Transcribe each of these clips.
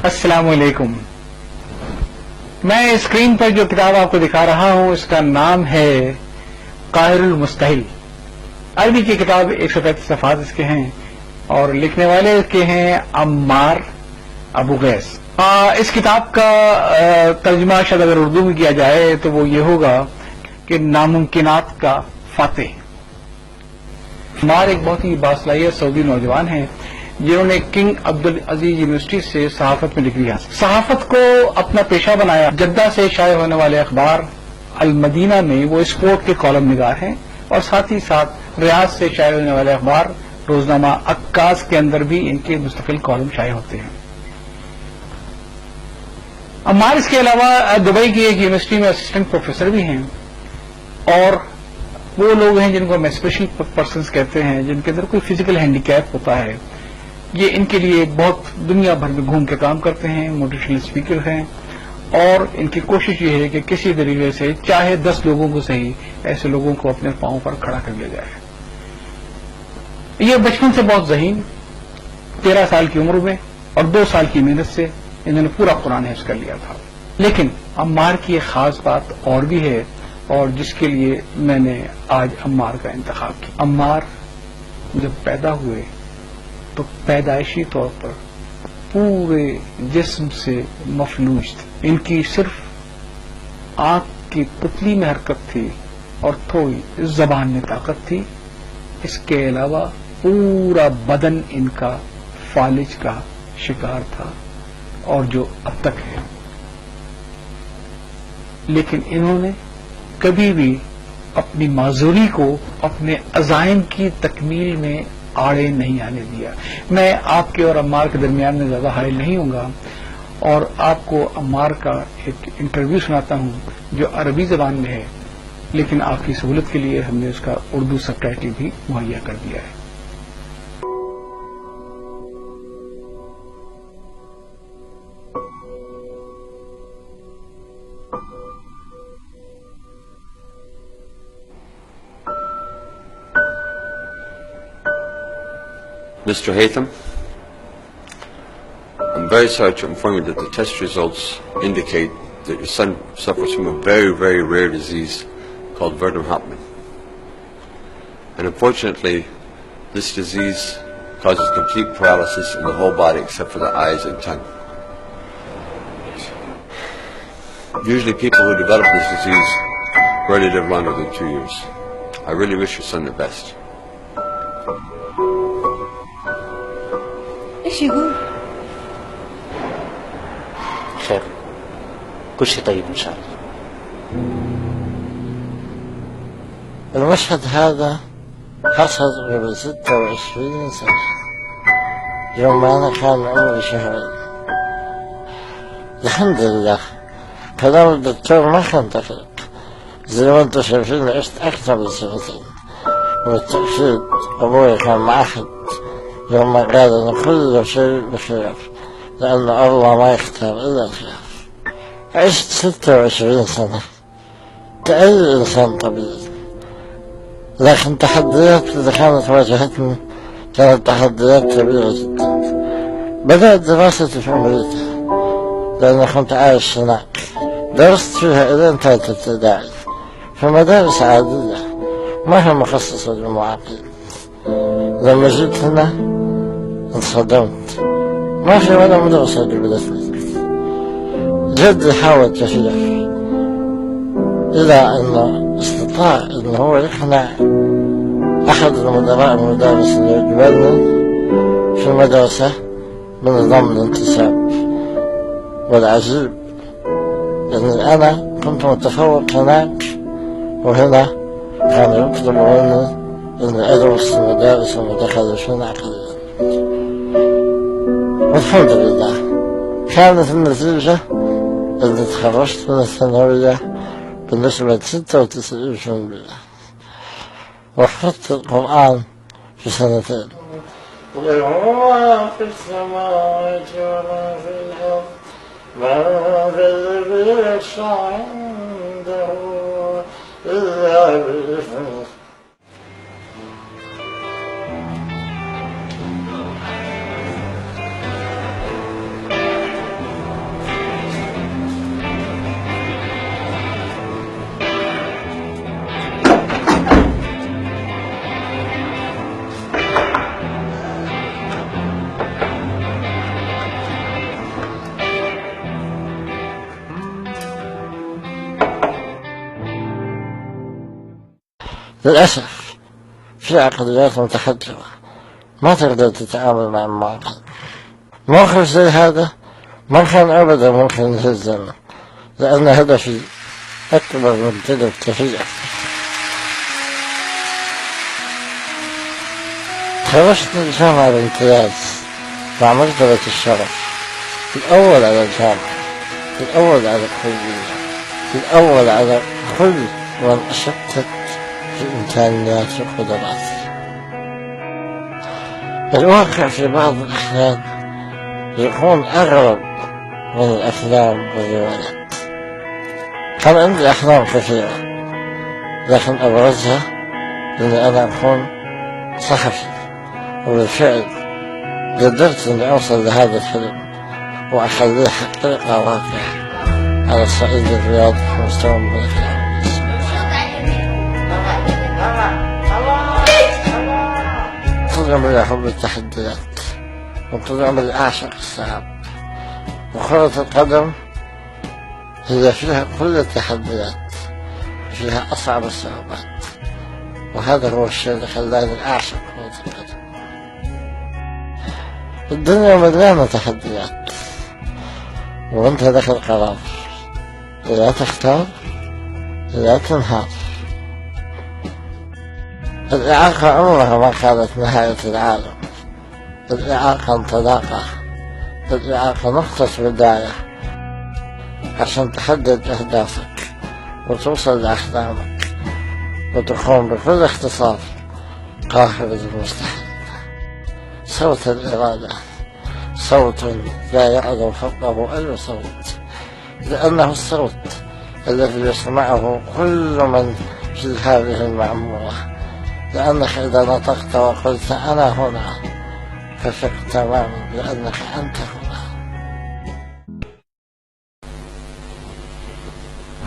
السلام علیکم. میں اسکرین پر جو کتاب آپ کو دکھا رہا ہوں اس کا نام ہے قاہر المستحل. عربی کی کتاب 135 صفحات اس کے ہیں اور لکھنے والے اس کے ہیں عمار ابو غیث. اس کتاب کا ترجمہ شاید اگر اردو میں کیا جائے تو وہ یہ ہوگا کہ ناممکنات کا فاتح. عمار ایک بہت ہی باصلاحیت سعودی نوجوان ہیں جنہوں نے کنگ عبدالعزیز یونیورسٹی سے صحافت میں ڈگری حاصل. صحافت کو اپنا پیشہ بنایا. جدہ سے شائع ہونے والے اخبار المدینہ میں وہ اسپورٹ کے کالم نگار ہیں اور ساتھ ہی ساتھ ریاض سے شائع ہونے والے اخبار روزنامہ عکاظ کے اندر بھی ان کے مستقل کالم شائع ہوتے ہیں. عمار اس کے علاوہ دبئی کی ایک یونیورسٹی میں اسسٹنٹ پروفیسر بھی ہیں اور وہ لوگ ہیں جن کو ہم اسپیشل پرسنز کہتے ہیں جن کے اندر کوئی فزیکل ہینڈی کیپ ہوتا ہے. یہ ان کے لیے بہت دنیا بھر میں گھوم کے کام کرتے ہیں. موٹیویشنل اسپیکر ہیں اور ان کی کوشش یہ ہے کہ کسی طریقے سے چاہے 10 لوگوں کو صحیح ایسے لوگوں کو اپنے پاؤں پر کھڑا کر دیا جائے. یہ بچپن سے بہت ذہین 13 سال کی عمر میں اور 2 سال کی محنت سے انہوں نے پورا قرآن حفظ کر لیا تھا. لیکن عمار کی ایک خاص بات اور بھی ہے اور جس کے لیے میں نے آج عمار کا انتخاب کیا. عمار جب پیدا ہوئے تو پیدائشی طور پر پورے جسم سے مفلوج تھے. ان کی صرف آنکھ کی پتلی میں حرکت تھی اور تھوڑی زبان میں طاقت تھی. اس کے علاوہ پورا بدن ان کا فالج کا شکار تھا اور جو اب تک ہے. لیکن انہوں نے کبھی بھی اپنی معذوری کو اپنے عزائم کی تکمیل میں آڑے نہیں آنے دیا. میں آپ کے اور عمار کے درمیان میں زیادہ حائل نہیں ہوں گا اور آپ کو عمار کا ایک انٹرویو سناتا ہوں جو عربی زبان میں ہے لیکن آپ کی سہولت کے لیے ہم نے اس کا اردو سب ٹائٹل بھی مہیا کر دیا ہے. Mr. Haytham, I'm very sorry to inform you that the test results indicate that your son suffers from a very, very rare disease called Verdun-Hoffmann. And unfortunately, this disease causes complete paralysis in the whole body except for the eyes and tongue. Usually people who develop this disease rarely live longer than 2 years. I really wish your son the best. ايش يقول؟ خير، كل شيء طيب ان شاء الله. المشهد هذا حصل قبل 26 سنة يوم أنا كان عمري شهرين. الحمد لله كلام الدكتور ما كان دقيق زي ما انتم شايفين. عشت أكثر من 2 سنين وبالتأكيد أبوي كان معهد يوم ما قال أن كل شيء بخير لأن الله ما يختار إلا الخير. عشت 26 سنة كأي إنسان طبيعي، لكن تحديات اللي كانت واجهتني كانت تحديات كبيرة جدا. بدأت دراستي في أمريكا لأني كنت عايش هناك. درست فيها إلى 3 ابتدائي في مدارس عادية ما هي مخصصة للمعاقين. لما جيت هنا انصدمت، ما في ولا مدرسة قبلتني. جدي حاول كثير إلى أنه استطاع أنه هو يقنع أحد المدراء المدارس اللي يقبلني في المدرسة بنظام الانتساب. والعجيب أني أنا كنت متفوق هناك وهنا كانوا يطلبوا مني أني أدرس المدارس المتخلفين عقليا. والحمد لله كانت النتيجة اللي تخرجت من الثانوية بنسبة 96% وحفظت القرآن في 2 سنين. وما في السماوات وما في الأرض ما في الذي يشفع عنده إلا بإذنه. للأسف في عقليات متحجرة ما تقدر تتعامل مع المعقد. موقف زي هذا ما كان أبدا ممكن يهزنا، لأن هدفي أكبر من تلك كثير. خرجت من الجامعة بامتياز مع مرتبة الشرف، الأول على الجامعة، الأول على الكلية، الأول على كل من أشتت في إمكانياتي وقدراتي. الواقع في بعض الأحيان يكون أغرب من الأفلام والروايات. كان عندي أحلام كثيرة، لكن أبرزها إني أنا أكون صحفي، وبالفعل قدرت إني أوصل لهذا الحلم وأخليه حقيقة واقعة على الصعيد الرياضي في مستوى المملكة العربية السعودية. طول عمري أحب التحديات، وطول عمري أعشق الصعاب، وكرة القدم هي فيها كل التحديات، فيها أصعب الصعوبات، وهذا هو الشيء اللي خلاني أعشق كرة القدم. الدنيا مليانة تحديات، وأنت لك القرار، لا تختار لا تنهار. الإعاقة عمرها ما كانت نهاية العالم، الإعاقة انطلاقة، الإعاقة نقطة بداية عشان تحدد أهدافك وتوصل لأحلامك وتقوم بكل اختصار قاهرة المستحيل. صوت الإرادة صوت لا يعلو فوقه أي صوت، لأنه الصوت الذي يسمعه كل من في هذه المعمورة، لأنك إذا نطقت وقلت أنا هنا فثق تماما بأنك أنت هنا.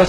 10